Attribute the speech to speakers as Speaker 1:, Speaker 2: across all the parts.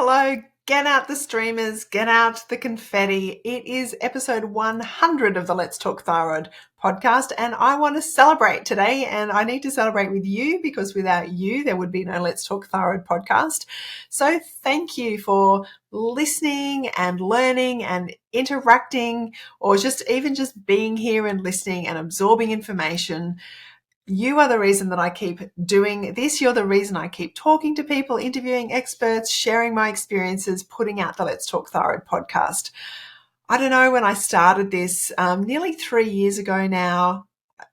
Speaker 1: hello. Get out the streamers, get out the confetti. It is episode 100 of the Let's Talk Thyroid podcast, and I want to celebrate today, and I need to celebrate with you because without you, there would be no Let's Talk Thyroid podcast. So thank you for listening and learning and interacting, or just being here and listening and absorbing information. You are the reason that I keep doing this. You're the reason I keep talking to people, interviewing experts, sharing my experiences, putting out the Let's Talk Thyroid podcast. I don't know when I started this, nearly 3 years ago now.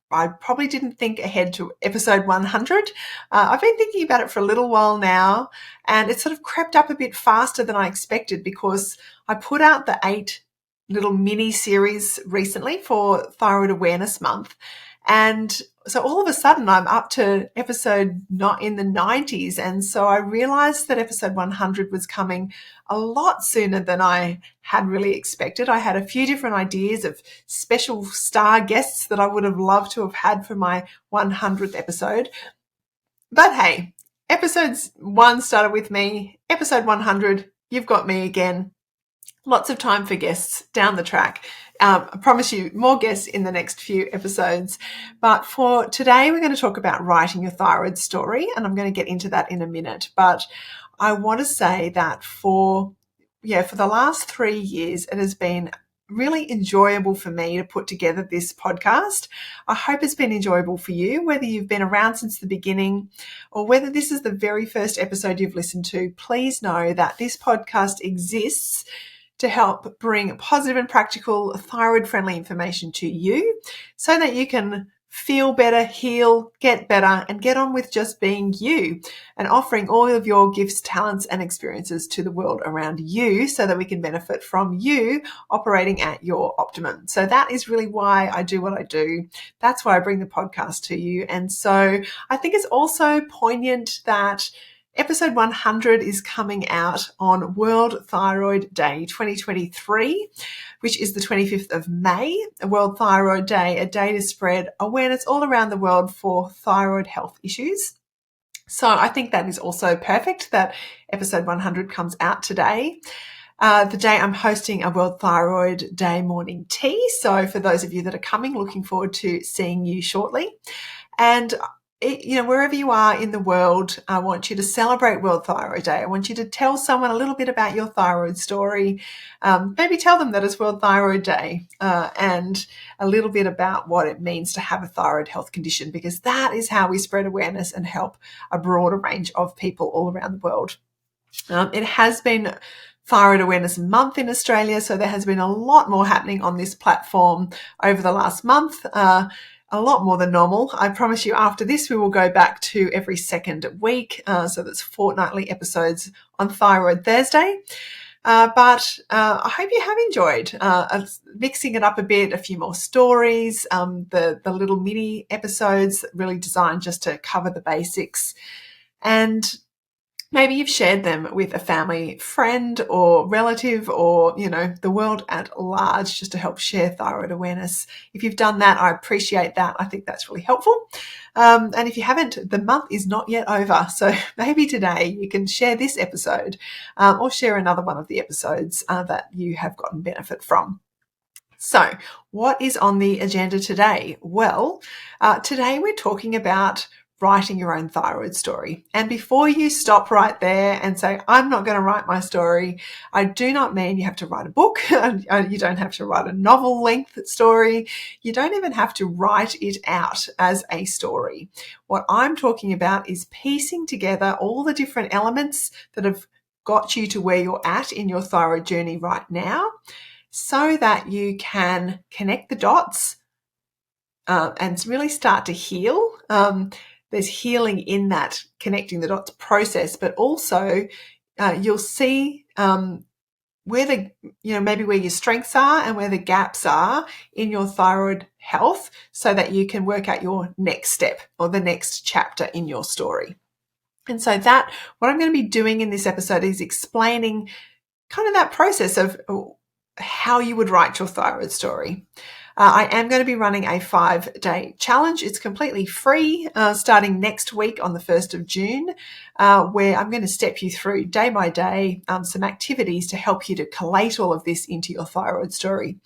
Speaker 1: I probably didn't think ahead to episode 100. I've been thinking about it for a little while now, and it sort of crept up a bit faster than I expected because I put out the 8 little mini series recently for Thyroid Awareness Month. And so all of a sudden I'm up to episode not in the 90s. And so I realized that episode 100 was coming a lot sooner than I had really expected. I had a few different ideas of special star guests that I would have loved to have had for my 100th episode. But hey, episodes 1 started with me. Episode 100, you've got me again. Lots of time for guests down the track. I promise you more guests in the next few episodes. But for today, we're going to talk about writing your thyroid story, and I'm going to get into that in a minute. But I want to say that for the last 3 years, it has been really enjoyable for me to put together this podcast. I hope it's been enjoyable for you, whether you've been around since the beginning or whether this is the very first episode you've listened to. Please know that this podcast exists to help bring positive and practical thyroid-friendly information to you so that you can feel better, heal, get better, and get on with just being you and offering all of your gifts, talents, and experiences to the world around you so that we can benefit from you operating at your optimum. So that is really why I do what I do. That's why I bring the podcast to you. And so I think it's also poignant that Episode 100 is coming out on World Thyroid Day 2023, which is the 25th of May, a World Thyroid Day, a day to spread awareness all around the world for thyroid health issues. So I think that is also perfect that episode 100 comes out today. The day I'm hosting a World Thyroid Day morning tea. So for those of you that are coming, looking forward to seeing you shortly. And wherever you are in the world, I want you to celebrate World Thyroid Day. I want you to tell someone a little bit about your thyroid story. Maybe tell them that it's World Thyroid Day and a little bit about what it means to have a thyroid health condition, because that is how we spread awareness and help a broader range of people all around the world. It has been Thyroid Awareness Month in Australia, so there has been a lot more happening on this platform over the last month. A lot more than normal. I promise you after this, we will go back to every second week. So that's fortnightly episodes on Thyroid Thursday. But I hope you have enjoyed mixing it up a bit, a few more stories, the little mini episodes really designed just to cover the basics. And maybe you've shared them with a family friend or relative or, the world at large just to help share thyroid awareness. If you've done that, I appreciate that. I think that's really helpful. And if you haven't, the month is not yet over. So maybe today you can share this episode or share another one of the episodes that you have gotten benefit from. So what is on the agenda today? Well, today we're talking about writing your own thyroid story. And before you stop right there and say, I'm not going to write my story, I do not mean you have to write a book. You don't have to write a novel length story. You don't even have to write it out as a story. What I'm talking about is piecing together all the different elements that have got you to where you're at in your thyroid journey right now so that you can connect the dots and really start to heal. There's healing in that connecting the dots process, but also you'll see where maybe where your strengths are and where the gaps are in your thyroid health so that you can work out your next step or the next chapter in your story. And so what I'm going to be doing in this episode is explaining kind of that process of how you would write your thyroid story. I am going to be running a 5-day challenge. It's completely free, starting next week on the 1st of June, where I'm going to step you through day by day some activities to help you to collate all of this into your thyroid story.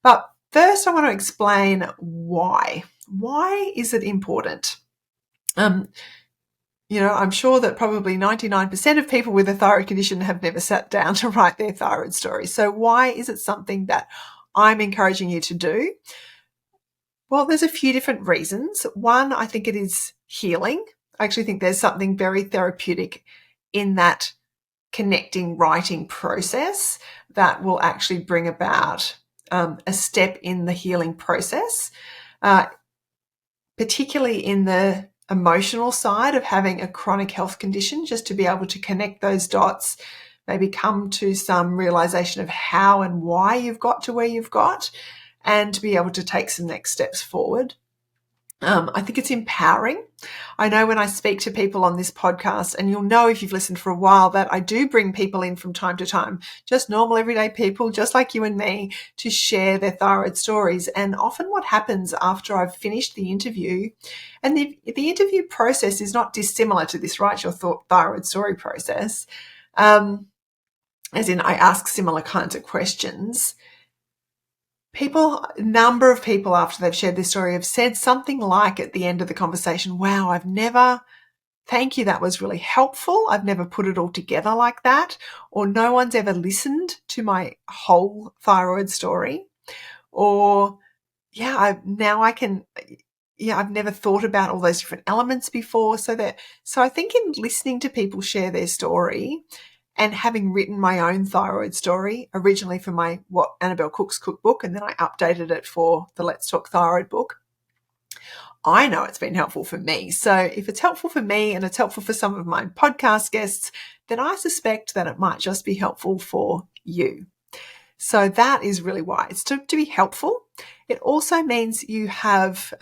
Speaker 1: But first, I want to explain why. Why is it important? I'm sure that probably 99% of people with a thyroid condition have never sat down to write their thyroid story. So why is it something that I'm encouraging you to do? Well, there's a few different reasons. One, I think it is healing. I actually think there's something very therapeutic in that connecting writing process that will actually bring about a step in the healing process, particularly in the emotional side of having a chronic health condition, just to be able to connect those dots, maybe come to some realization of how and why you've got to where you've got, and to be able to take some next steps forward. I think it's empowering. I know when I speak to people on this podcast, and you'll know if you've listened for a while, that I do bring people in from time to time, just normal everyday people, just like you and me, to share their thyroid stories. And often what happens after I've finished the interview, and the interview process is not dissimilar to this, right? Your thyroid story process, as in I ask similar kinds of questions. A number of people after they've shared this story have said something like at the end of the conversation, wow, thank you, that was really helpful. I've never put it all together like that. Or no one's ever listened to my whole thyroid story. Or, I've never thought about all those different elements before. So I think in listening to people share their story, and having written my own thyroid story, originally for my What Annabel Cooks cookbook, and then I updated it for the Let's Talk Thyroid book, I know it's been helpful for me. So if it's helpful for me and it's helpful for some of my podcast guests, then I suspect that it might just be helpful for you. So that is really why. It's to be helpful. It also means you have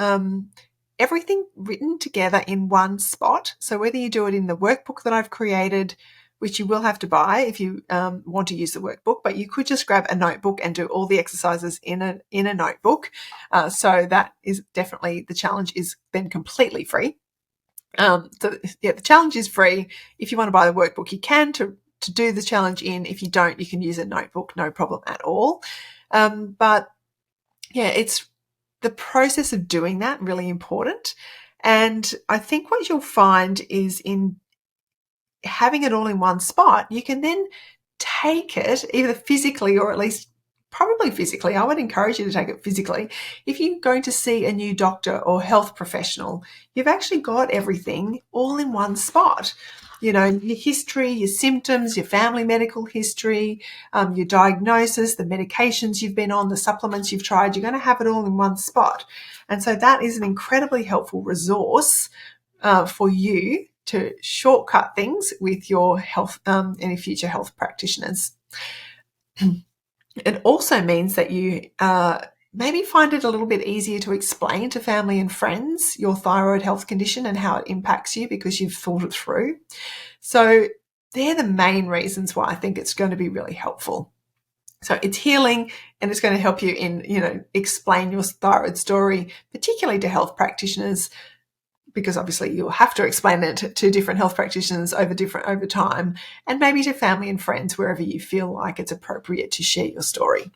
Speaker 1: everything written together in one spot. So whether you do it in the workbook that I've created, which you will have to buy if you want to use the workbook, but you could just grab a notebook and do all the exercises in a notebook. So that is definitely, the challenge is then completely free. The challenge is free. If you want to buy the workbook, you can to do the challenge in. If you don't, you can use a notebook, no problem at all. It's the process of doing that really important. And I think what you'll find is in having it all in one spot, you can then take it either physically or at least probably physically. I would encourage you to take it physically. If you're going to see a new doctor or health professional, you've actually got everything all in one spot. Your history, your symptoms, your family medical history, your diagnosis, the medications you've been on, the supplements you've tried, you're going to have it all in one spot. And so that is an incredibly helpful resource for you to shortcut things with your health, any future health practitioners. It also means that you maybe find it a little bit easier to explain to family and friends your thyroid health condition and how it impacts you because you've thought it through. So they're the main reasons why I think it's going to be really helpful. So it's healing, and it's going to help you in, explain your thyroid story, particularly to health practitioners, because obviously you'll have to explain it to different health practitioners over time, and maybe to family and friends wherever you feel like it's appropriate to share your story.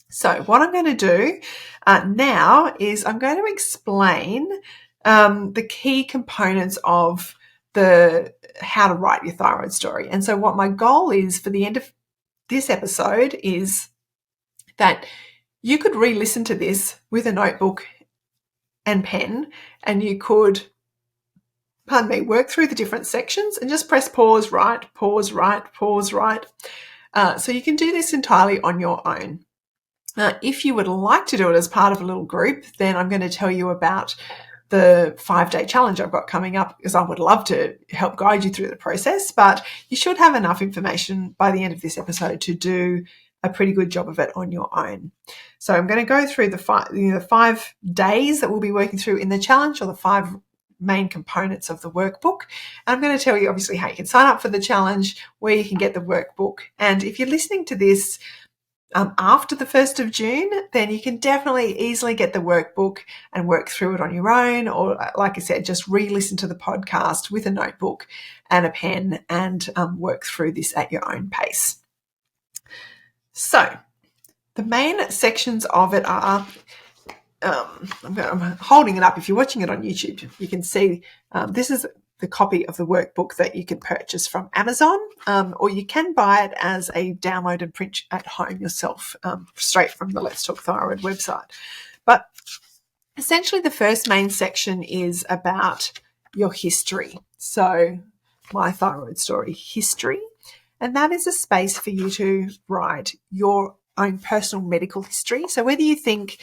Speaker 1: So what I'm going to do now is I'm going to explain the key components of how to write your thyroid story. And so what my goal is for the end of this episode is that you could re-listen to this with a notebook and pen, and you could, work through the different sections and just press pause, right, pause, right, pause, right. So you can do this entirely on your own. If you would like to do it as part of a little group, then I'm going to tell you about the 5-day challenge I've got coming up, because I would love to help guide you through the process, but you should have enough information by the end of this episode to do a pretty good job of it on your own. So I'm going to go through the 5 days that we'll be working through in the challenge, or the 5 main components of the workbook. And I'm going to tell you obviously how you can sign up for the challenge, where you can get the workbook. And if you're listening to this after the 1st of June, then you can definitely easily get the workbook and work through it on your own, or like I said, just re-listen to the podcast with a notebook and a pen and work through this at your own pace. So the main sections of it are, I'm holding it up. If you're watching it on YouTube, you can see this is the copy of the workbook that you can purchase from Amazon, or you can buy it as a download and print at home yourself, straight from the Let's Talk Thyroid website. But essentially the first main section is about your history. So my thyroid story history, and that is a space for you to write your own personal medical history. So whether you think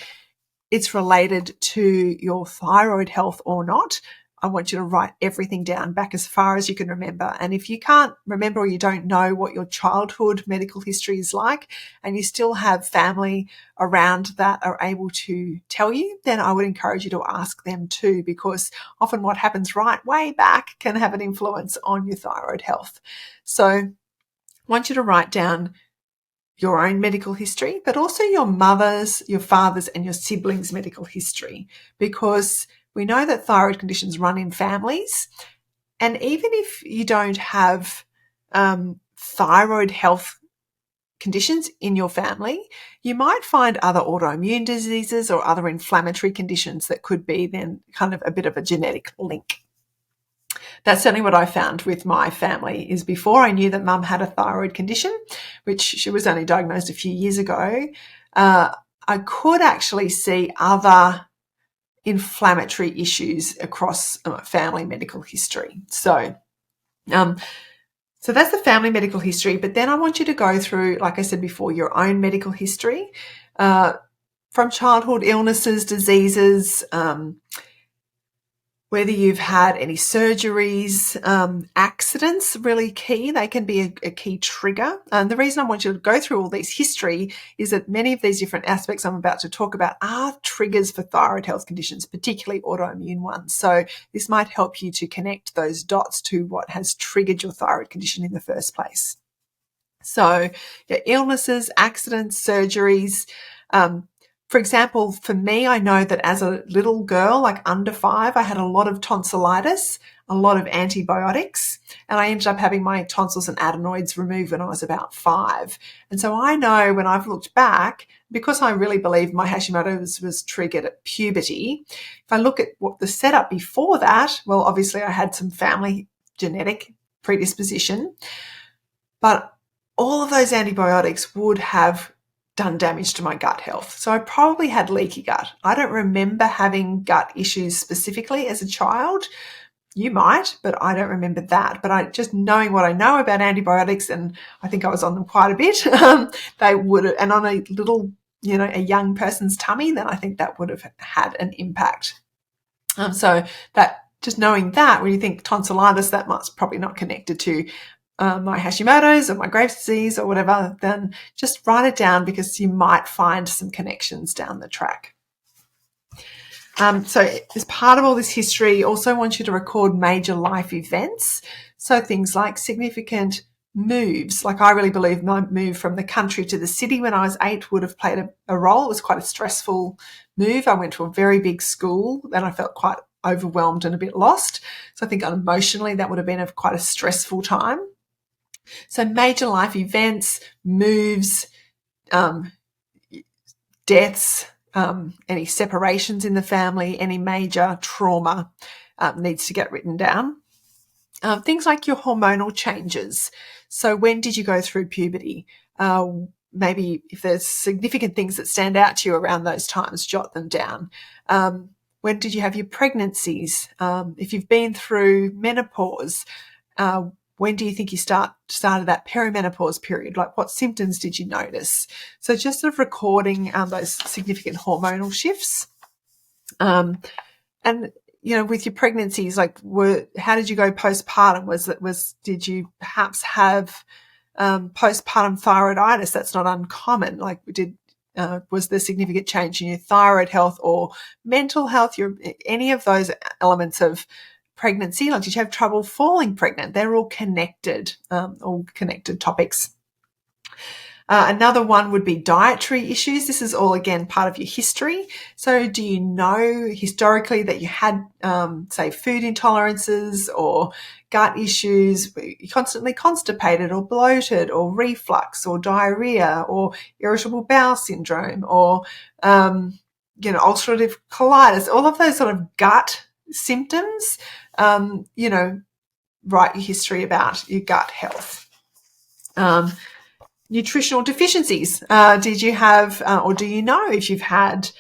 Speaker 1: it's related to your thyroid health or not, I want you to write everything down back as far as you can remember. And if you can't remember or you don't know what your childhood medical history is like, and you still have family around that are able to tell you, then I would encourage you to ask them too, because often what happens right way back can have an influence on your thyroid health. So I want you to write down your own medical history, but also your mother's, your father's, and your siblings' medical history, because we know that thyroid conditions run in families. And even if you don't have thyroid health conditions in your family, you might find other autoimmune diseases or other inflammatory conditions that could be then kind of a bit of a genetic link. That's certainly what I found with my family. Is before I knew that mum had a thyroid condition, which she was only diagnosed a few years ago, I could actually see other inflammatory issues across family medical history. So that's the family medical history. But then I want you to go through, like I said before, your own medical history from childhood illnesses, diseases, whether you've had any surgeries, accidents, really key. They can be a key trigger. And the reason I want you to go through all these history is that many of these different aspects I'm about to talk about are triggers for thyroid health conditions, particularly autoimmune ones. So this might help you to connect those dots to what has triggered your thyroid condition in the first place. So your illnesses, accidents, surgeries, for example, for me, I know that as a little girl, like under 5, I had a lot of tonsillitis, a lot of antibiotics, and I ended up having my tonsils and adenoids removed when I was about 5. And so I know when I've looked back, because I really believe my Hashimoto's was triggered at puberty, if I look at what the setup before that, well, obviously I had some family genetic predisposition, but all of those antibiotics would have done damage to my gut health. So I probably had leaky gut. I don't remember having gut issues specifically as a child. You might, but I don't remember that. But I just knowing what I know about antibiotics, and I think I was on them quite a bit, they would have, and on a little, a young person's tummy, then I think that would have had an impact. So that just knowing that, when you think tonsillitis, that must probably not connected to my Hashimoto's or my Graves' disease or whatever, then just write it down, because you might find some connections down the track. So as part of all this history, also want you to record major life events. So things like significant moves. Like I really believe my move from the country to the city when I was 8 would have played a role. It was quite a stressful move. I went to a very big school and I felt quite overwhelmed and a bit lost. So I think emotionally that would have been quite a stressful time. So major life events, moves, deaths, any separations in the family, any major trauma needs to get written down. Things like your hormonal changes. So when did you go through puberty? Maybe if there's significant things that stand out to you around those times, jot them down. When did you have your pregnancies? If you've been through menopause, when do you think you started that perimenopause period? Like what symptoms did you notice? So just sort of recording those significant hormonal shifts. And, with your pregnancies, like how did you go postpartum? Did you perhaps have postpartum thyroiditis? That's not uncommon. Like was there significant change in your thyroid health or mental health? Any of those elements of pregnancy, like did you have trouble falling pregnant? They're all connected topics. Another one would be dietary issues. This is all, again, part of your history. So do you know historically that you had, say, food intolerances or gut issues, you're constantly constipated or bloated or reflux or diarrhea or irritable bowel syndrome or, ulcerative colitis, all of those sort of gut symptoms, write your history about your gut health. Nutritional deficiencies. Did you have, or do you know if you've had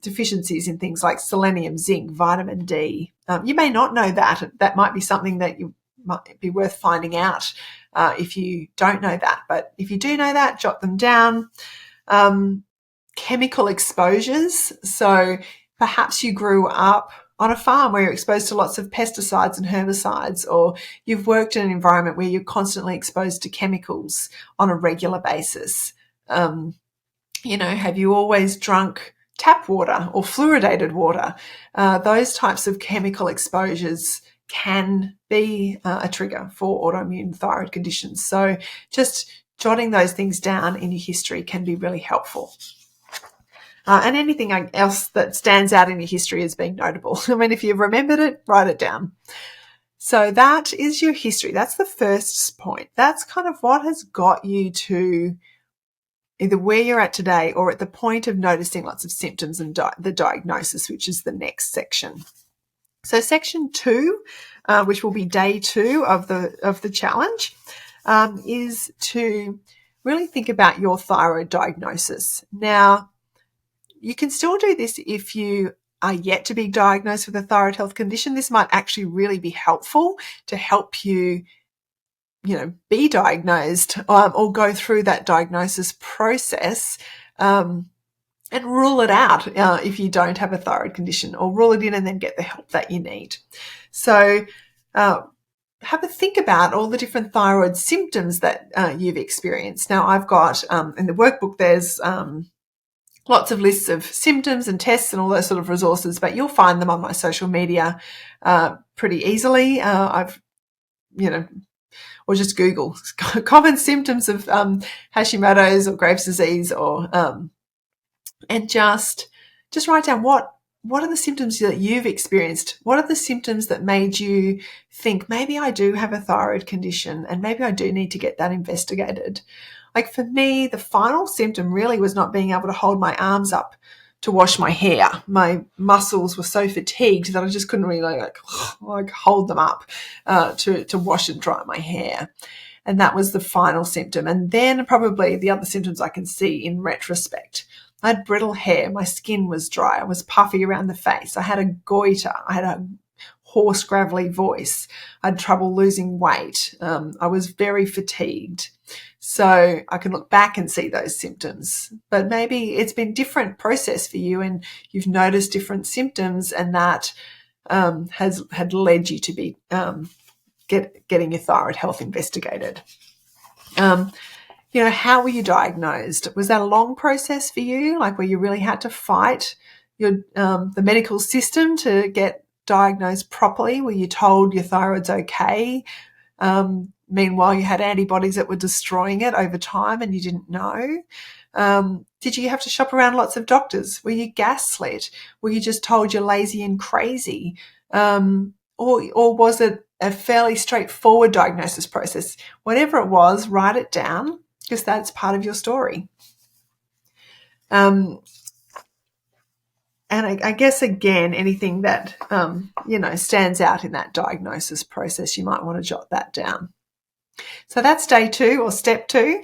Speaker 1: deficiencies in things like selenium, zinc, vitamin D? You may not know that. That might be something that you might be worth finding out if you don't know that. But if you do know that, jot them down. Chemical exposures. So perhaps you grew up on a farm where you're exposed to lots of pesticides and herbicides, or you've worked in an environment where you're constantly exposed to chemicals on a regular basis. Have you always drunk tap water or fluoridated water? Those types of chemical exposures can be a trigger for autoimmune thyroid conditions. So just jotting those things down in your history can be really helpful. And anything else that stands out in your history as being notable. I mean, if you've remembered it, write it down. So that is your history. That's the first point. That's kind of what has got you to either where you're at today or at the point of noticing lots of symptoms and the diagnosis, which is the next section. So section 2, which will be day 2 of the challenge, is to really think about your thyroid diagnosis. Now, you can still do this if you are yet to be diagnosed with a thyroid health condition. This might actually really be helpful to help you, be diagnosed or go through that diagnosis process and rule it out if you don't have a thyroid condition, or rule it in and then get the help that you need. So have a think about all the different thyroid symptoms that you've experienced. Now, I've got in the workbook, there's lots of lists of symptoms and tests and all those sort of resources, but you'll find them on my social media pretty easily. Or just Google common symptoms of Hashimoto's or Graves' disease, or and just write down what are the symptoms that you've experienced? What are the symptoms that made you think maybe I do have a thyroid condition and maybe I do need to get that investigated? Like for me, the final symptom really was not being able to hold my arms up to wash my hair. My muscles were so fatigued that I just couldn't really like hold them up to wash and dry my hair. And that was the final symptom. And then probably the other symptoms I can see in retrospect. I had brittle hair. My skin was dry. I was puffy around the face. I had a goiter. I had a hoarse, gravelly voice. I had trouble losing weight. I was very fatigued. So I can look back and see those symptoms, but maybe it's been a different process for you and you've noticed different symptoms, and that had led you to be getting your thyroid health investigated. How were you diagnosed? Was that a long process for you, like where you really had to fight the medical system to get diagnosed properly? Were you told your thyroid's okay? Meanwhile, you had antibodies that were destroying it over time and you didn't know. Did you have to shop around lots of doctors? Were you gaslit? Were you just told you're lazy and crazy? Or was it a fairly straightforward diagnosis process? Whatever it was, write it down, because that's part of your story. And I guess, again, anything that, stands out in that diagnosis process, you might want to jot that down. So that's day 2 or step 2.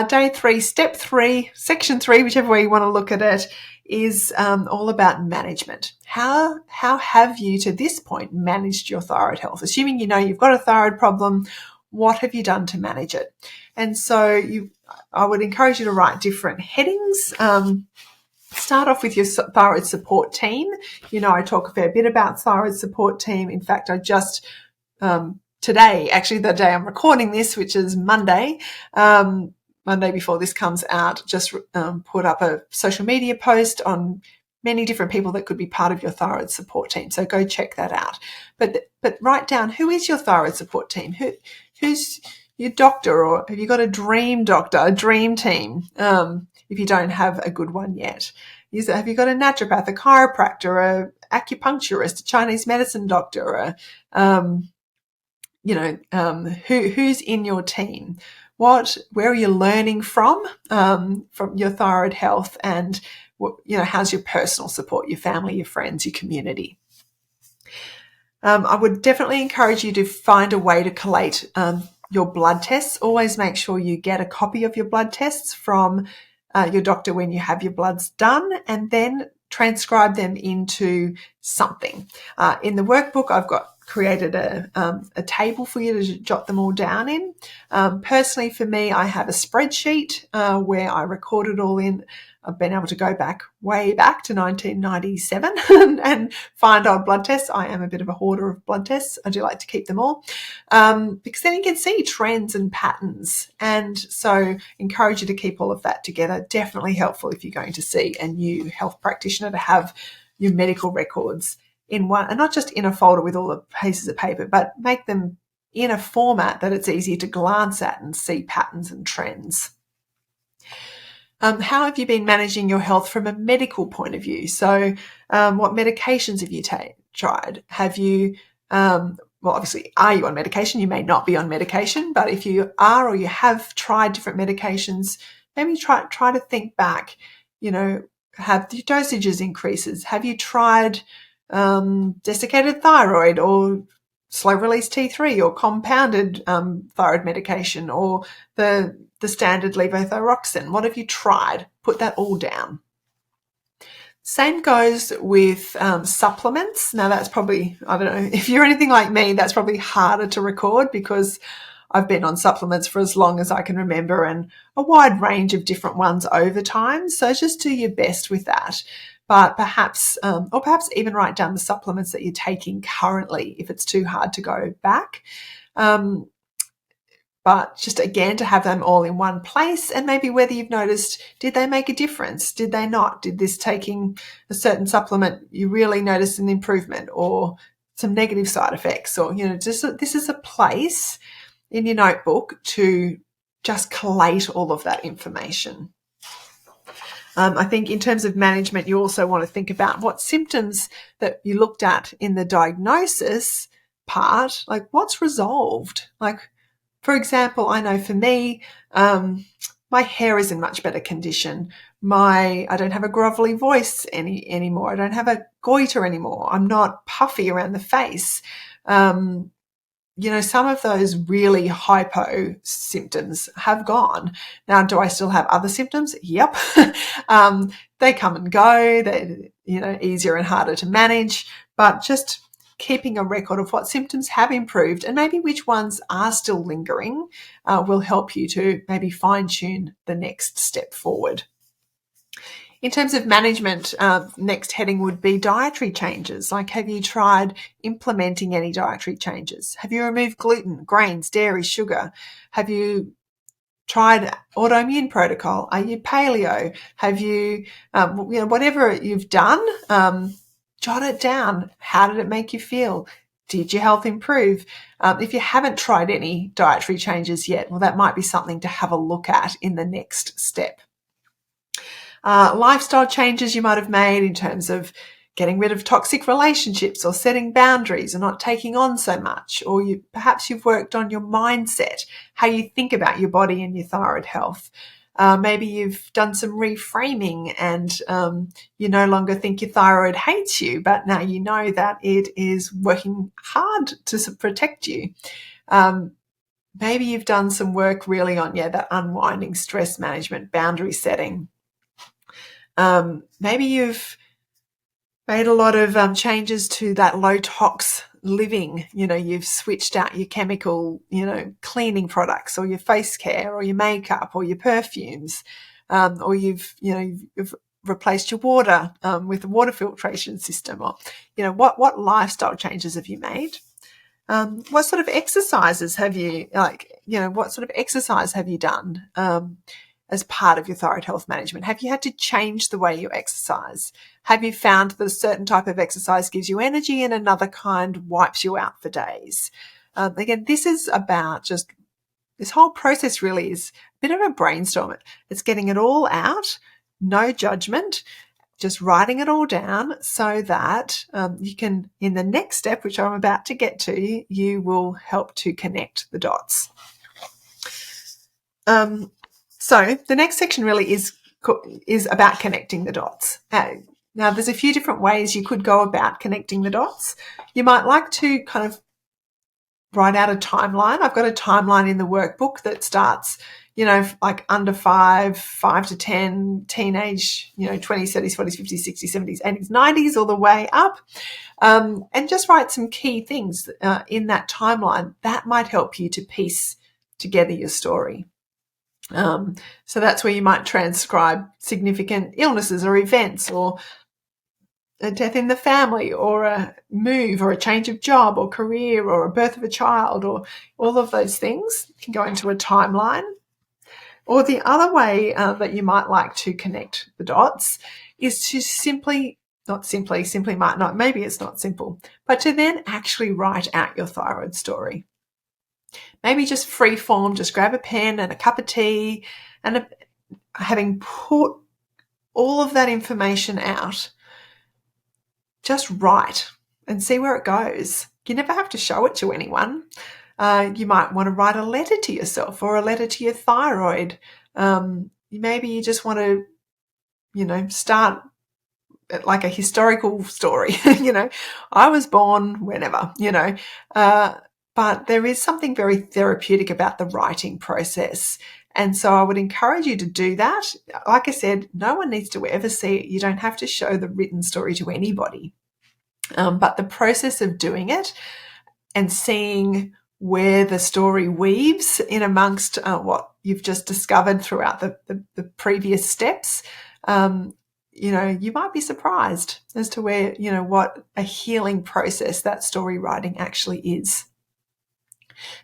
Speaker 1: Day 3, step 3, section 3, whichever way you want to look at it, is all about management. How have you to this point managed your thyroid health? Assuming you know you've got a thyroid problem, what have you done to manage it? And so I would encourage you to write different headings. Start off with your thyroid support team. I talk a fair bit about thyroid support team. In fact, I just today, actually the day I'm recording this, which is Monday before this comes out, just put up a social media post on many different people that could be part of your thyroid support team. So go check that out. But write down, who is your thyroid support team? Who's your doctor, or have you got a dream doctor, a dream team, if you don't have a good one yet? Have you got a naturopath, a chiropractor, a acupuncturist, a Chinese medicine doctor, who's in your team? Where are you learning from your thyroid health, and how's your personal support, your family, your friends, your community? I would definitely encourage you to find a way to collate your blood tests. Always make sure you get a copy of your blood tests from your doctor when you have your bloods done, and then transcribe them into something. In the workbook, I've created a table for you to jot them all down in. Personally, for me, I have a spreadsheet where I record it all in. I've been able to go way back to 1997 and find old blood tests. I am a bit of a hoarder of blood tests. I do like to keep them all because then you can see trends and patterns. And so encourage you to keep all of that together. Definitely helpful if you're going to see a new health practitioner to have your medical records in one, and not just in a folder with all the pieces of paper, but make them in a format that it's easy to glance at and see patterns and trends. How have you been managing your health from a medical point of view? So what medications have you tried? Have you, obviously, are you on medication? You may not be on medication, but if you are, or you have tried different medications, maybe try to think back, have the dosages increases? Have you tried desiccated thyroid, or slow release T3, or compounded thyroid medication, or the standard levothyroxine? What have you tried? Put that all down. Same goes with supplements. Now that's probably, I don't know, if you're anything like me, that's probably harder to record because I've been on supplements for as long as I can remember, and a wide range of different ones over time. So just do your best with that. But perhaps even write down the supplements that you're taking currently if it's too hard to go back. But just again, to have them all in one place, and maybe whether you've noticed, did they make a difference? Did they not? Did this taking a certain supplement, you really notice an improvement, or some negative side effects? Or, this is a place in your notebook to just collate all of that information. I think in terms of management, you also want to think about what symptoms that you looked at in the diagnosis part, like what's resolved. Like, for example, I know for me, my hair is in much better condition. I don't have a grovelly voice anymore. I don't have a goiter anymore. I'm not puffy around the face. Some of those really hypo symptoms have gone. Now, do I still have other symptoms? Yep. They come and go. They're, easier and harder to manage, but just keeping a record of what symptoms have improved and maybe which ones are still lingering will help you to maybe fine-tune the next step forward. In terms of management, next heading would be dietary changes. Like, have you tried implementing any dietary changes? Have you removed gluten, grains, dairy, sugar? Have you tried autoimmune protocol? Are you paleo? Have you, whatever you've done, jot it down. How did it make you feel? Did your health improve? If you haven't tried any dietary changes yet, well, that might be something to have a look at in the next step. Lifestyle changes you might have made in terms of getting rid of toxic relationships, or setting boundaries, or not taking on so much, or perhaps you've worked on your mindset, how you think about your body and your thyroid health. Maybe you've done some reframing and you no longer think your thyroid hates you, but now you know that it is working hard to protect you. Maybe you've done some work really on that unwinding, stress management, boundary setting. Maybe you've made a lot of changes to that low tox living. You've switched out your chemical, cleaning products, or your face care, or your makeup, or your perfumes, or you've replaced your water with a water filtration system, or what lifestyle changes have you made? What sort of exercises have you what sort of exercise have you done as part of your thyroid health management? Have you had to change the way you exercise? Have you found that a certain type of exercise gives you energy and another kind wipes you out for days? Again, this is about just this whole process really is a bit of a brainstorm. It's getting it all out, no judgment, just writing it all down so that you can, in the next step, which I'm about to get to, you will help to connect the dots. So the next section really is about connecting the dots. Now, there's a few different ways you could go about connecting the dots. You might like to kind of write out a timeline. I've got a timeline in the workbook that starts, like under 5 to 10, teenage, 20s, 30s, 40s, 50s, 60s, 70s, 80s, 90s, all the way up. And just write some key things in that timeline that might help you to piece together your story. So that's where you might transcribe significant illnesses or events, or a death in the family, or a move, or a change of job or career, or a birth of a child, or all of those things can go into a timeline. Or the other way that you might like to connect the dots is to simply might not, maybe it's not simple, but to then actually write out your thyroid story. Maybe just free form, just grab a pen and a cup of tea, and having put all of that information out, just write and see where it goes. You never have to show it to anyone. You might want to write a letter to yourself or a letter to your thyroid. Maybe you just want to, start like a historical story. I was born whenever, but there is something very therapeutic about the writing process. And so I would encourage you to do that. Like I said, no one needs to ever see it. You don't have to show the written story to anybody. But the process of doing it and seeing where the story weaves in amongst what you've just discovered throughout the previous steps, you might be surprised as to where, what a healing process that story writing actually is.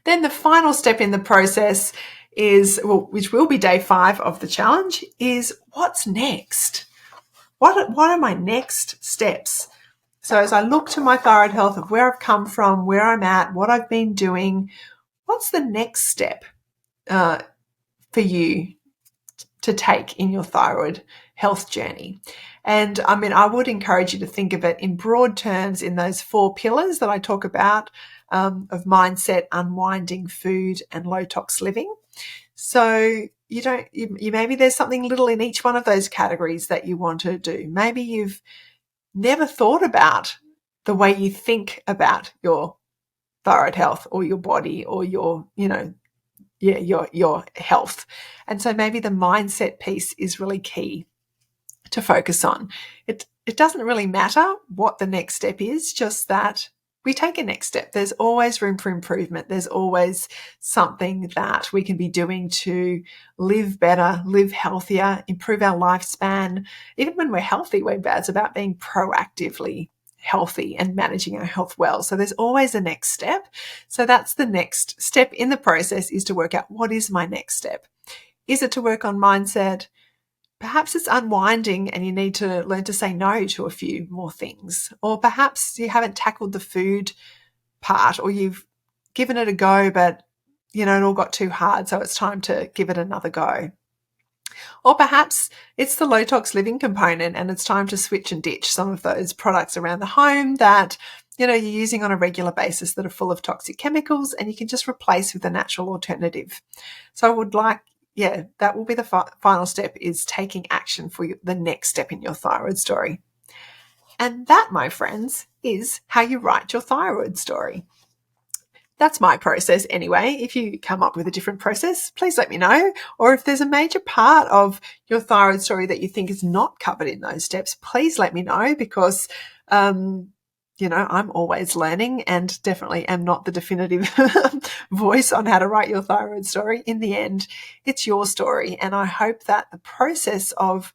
Speaker 1: Then the final step in the process is, which will be day 5 of the challenge, is what's next? What are my next steps? So as I look to my thyroid health of where I've come from, where I'm at, what I've been doing, what's the next step for you to take in your thyroid health journey? And I would encourage you to think of it in broad terms in those 4 pillars that I talk about, of mindset, unwinding, food, and low tox living. So maybe there's something little in each one of those categories that you want to do. Maybe you've never thought about the way you think about your thyroid health or your body or your health. And so maybe the mindset piece is really key to focus on. It doesn't really matter what the next step is, just that we take a next step. There's always room for improvement. There's always something that we can be doing to live better, live healthier, improve our lifespan. Even when we're healthy, it's about being proactively healthy and managing our health well. So there's always a next step. So that's the next step in the process, is to work out, what is my next step? Is it to work on mindset? Perhaps it's unwinding and you need to learn to say no to a few more things. Or perhaps you haven't tackled the food part, or you've given it a go, but it all got too hard, so it's time to give it another go. Or perhaps it's the low tox living component and it's time to switch and ditch some of those products around the home that you're using on a regular basis that are full of toxic chemicals, and you can just replace with a natural alternative. So I would that will be the final step, is taking action for the next step in your thyroid story. And that, my friends, is how you write your thyroid story. That's my process anyway. If you come up with a different process, please let me know. Or if there's a major part of your thyroid story that you think is not covered in those steps, please let me know, because I'm always learning and definitely am not the definitive voice on how to write your thyroid story. In the end, it's your story. And I hope that the process of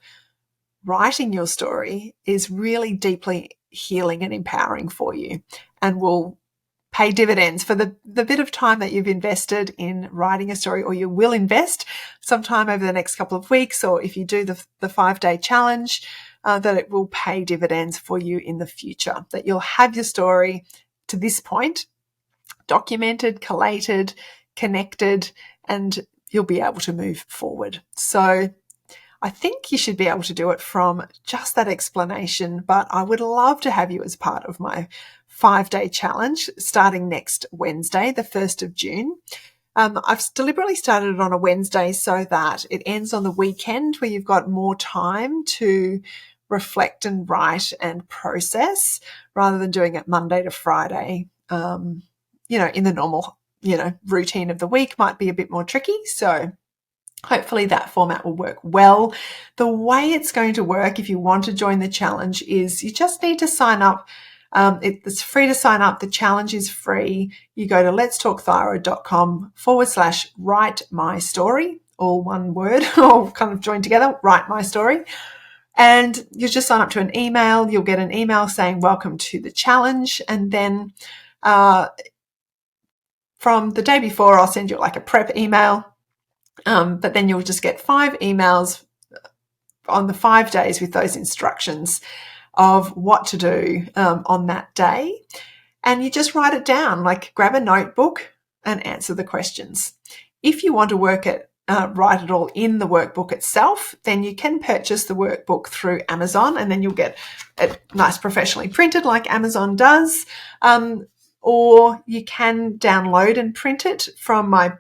Speaker 1: writing your story is really deeply healing and empowering for you, and will pay dividends for the bit of time that you've invested in writing a story, or you will invest sometime over the next couple of weeks, or if you do the 5-day challenge, that it will pay dividends for you in the future, that you'll have your story to this point documented, collated, connected, and you'll be able to move forward. So I think you should be able to do it from just that explanation, but I would love to have you as part of my 5-day challenge starting next Wednesday, the 1st of June. I've deliberately started it on a Wednesday so that it ends on the weekend where you've got more time to reflect and write and process rather than doing it Monday to Friday. In the normal, routine of the week might be a bit more tricky. So hopefully that format will work well. The way it's going to work if you want to join the challenge is you just need to sign up. It's free to sign up. The challenge is free. You go to letstalkthyroid.com/write my story, all one word, all kind of joined together, write my story. And you just sign up to an email. You'll get an email saying welcome to the challenge. And then from the day before, I'll send you like a prep email. But then you'll just get 5 emails on the 5 days with those instructions of what to do on that day. And you just write it down, like grab a notebook and answer the questions. If you want to write it all in the workbook itself, then you can purchase the workbook through Amazon, and then you'll get it nice professionally printed like Amazon does. Or you can download and print it from my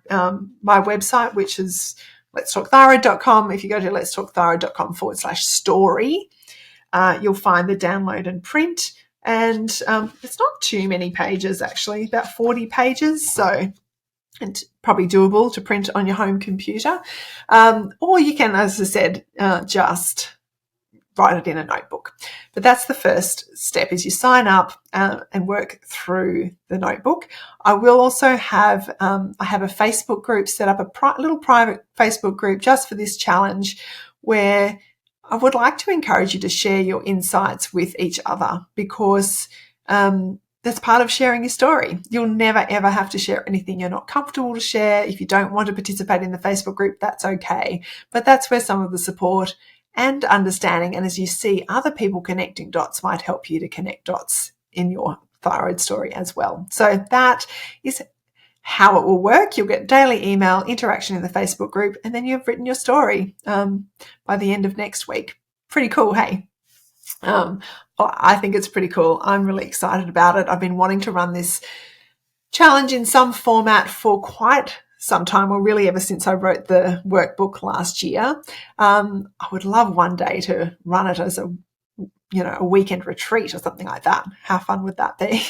Speaker 1: website, which is letstalkthyroid.com. If you go to letstalkthyroid.com/story, you'll find the download and print. And it's not too many pages, actually, about 40 pages. So it's probably doable to print on your home computer. Or you can, as I said, just write it in a notebook. But that's the first step, is you sign up and work through the notebook. I will also have I have a Facebook group set up, a little private Facebook group just for this challenge, where I would like to encourage you to share your insights with each other, because that's part of sharing your story. You'll never, ever have to share anything you're not comfortable to share. If you don't want to participate in the Facebook group, that's okay. But that's where some of the support and understanding, and as you see other people connecting dots, might help you to connect dots in your thyroid story as well. So that is how it will work. You'll get daily email interaction in the Facebook group, and then you've written your story by the end of next week. Pretty cool, hey? Well, I think it's pretty cool. I'm really excited about it. I've been wanting to run this challenge in some format for quite some time, or really ever since I wrote the workbook last year. I would love one day to run it as a weekend retreat or something like that. How fun would that be?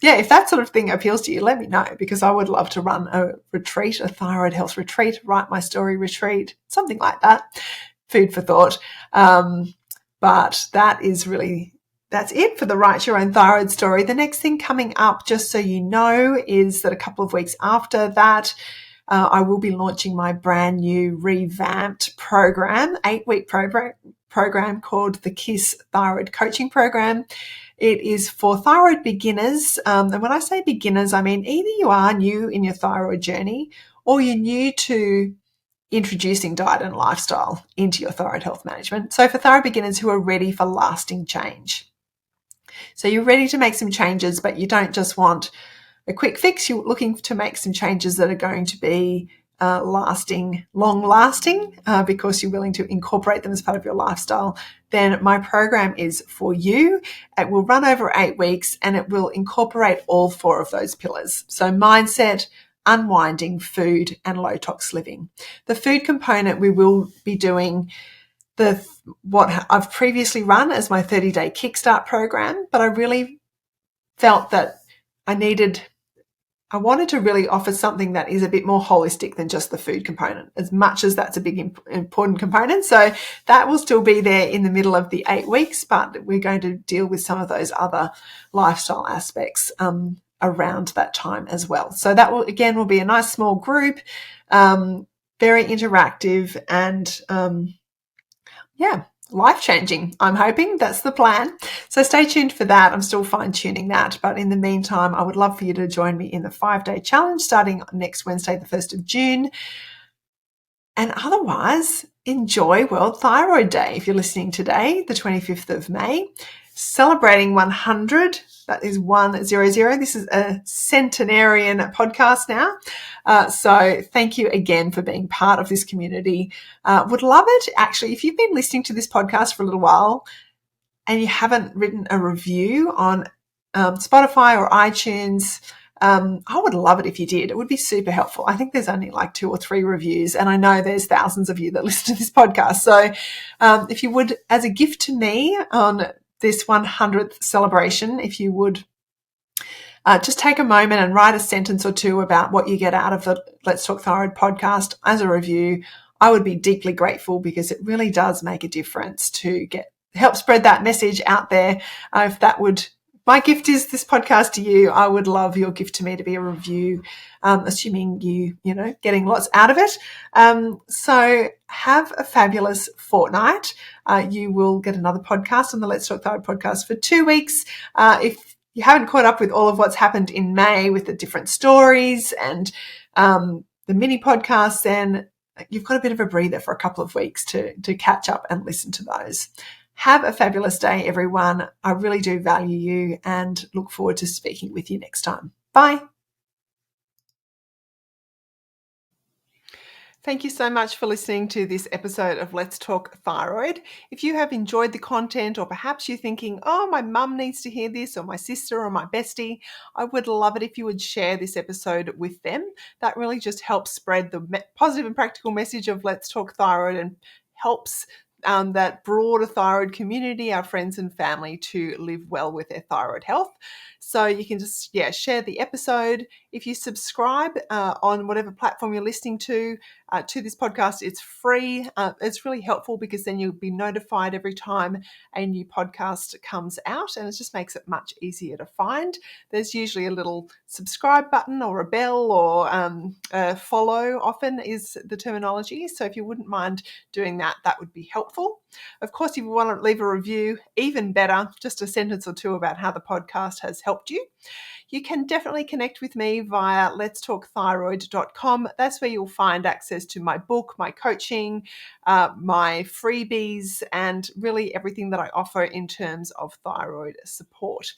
Speaker 1: If that sort of thing appeals to you, let me know, because I would love to run a retreat, a thyroid health retreat, write my story retreat, something like that. Food for thought. But that's it for the Write Your Own Thyroid Story. The next thing coming up, just so you know, is that a couple of weeks after that, I will be launching my brand new revamped program, 8-week program called the KISS Thyroid Coaching Program. It is for thyroid beginners. And when I say beginners, I mean either you are new in your thyroid journey, or you're new to introducing diet and lifestyle into your thyroid health management. So for thyroid beginners who are ready for lasting change. So you're ready to make some changes, but you don't just want a quick fix. You're looking to make some changes that are going to be long-lasting, because you're willing to incorporate them as part of your lifestyle. Then my program is for you. It will run over 8 weeks, and it will incorporate all 4 of those pillars. So mindset, unwinding, food, and low tox living. The food component, we will be doing what I've previously run as my 30-day Kickstart program, but I really felt that I wanted to really offer something that is a bit more holistic than just the food component, as much as that's a big important component. So that will still be there in the middle of the 8 weeks, but we're going to deal with some of those other lifestyle aspects around that time as well. So that will be a nice small group, very interactive, and life-changing. I'm hoping that's the plan. So stay tuned for that. I'm still fine-tuning that. But in the meantime, I would love for you to join me in the 5-day challenge starting next Wednesday, the 1st of June. And otherwise, enjoy World Thyroid Day. If you're listening today, the 25th of May, celebrating 100 That is 100. This is a centenarian podcast now. So thank you again for being part of this community. Would love it. Actually, if you've been listening to this podcast for a little while and you haven't written a review on Spotify or iTunes, I would love it if you did. It would be super helpful. I think there's only like 2 or 3 reviews, and I know there's thousands of you that listen to this podcast. So if you would, as a gift to me on this 100th celebration, if you would just take a moment and write a sentence or 2 about what you get out of the Let's Talk Thyroid podcast as a review, I would be deeply grateful, because it really does make a difference to help spread that message out there. My gift is this podcast to you. I would love your gift to me to be a review, assuming you getting lots out of it. So have a fabulous fortnight. You will get another podcast on the Let's Talk Thyroid podcast for 2 weeks. If you haven't caught up with all of what's happened in May with the different stories and the mini podcasts, then you've got a bit of a breather for a couple of weeks to catch up and listen to those. Have a fabulous day, everyone. I really do value you and look forward to speaking with you next time. Bye. Thank you so much for listening to this episode of Let's Talk Thyroid. If you have enjoyed the content, or perhaps you're thinking, oh, my mum needs to hear this, or my sister or my bestie, I would love it if you would share this episode with them. That really just helps spread the positive and practical message of Let's Talk Thyroid, and helps that broader thyroid community, our friends and family, to live well with their thyroid health. So you can just, share the episode. If you subscribe on whatever platform you're listening to this podcast, it's free. It's really helpful, because then you'll be notified every time a new podcast comes out, and it just makes it much easier to find. There's usually a little subscribe button or a bell, or follow often is the terminology. So if you wouldn't mind doing that, that would be helpful. Of course, if you want to leave a review, even better, just a sentence or 2 about how the podcast has helped you. You can definitely connect with me via letstalkthyroid.com. That's where you'll find access to my book, my coaching, my freebies, and really everything that I offer in terms of thyroid support.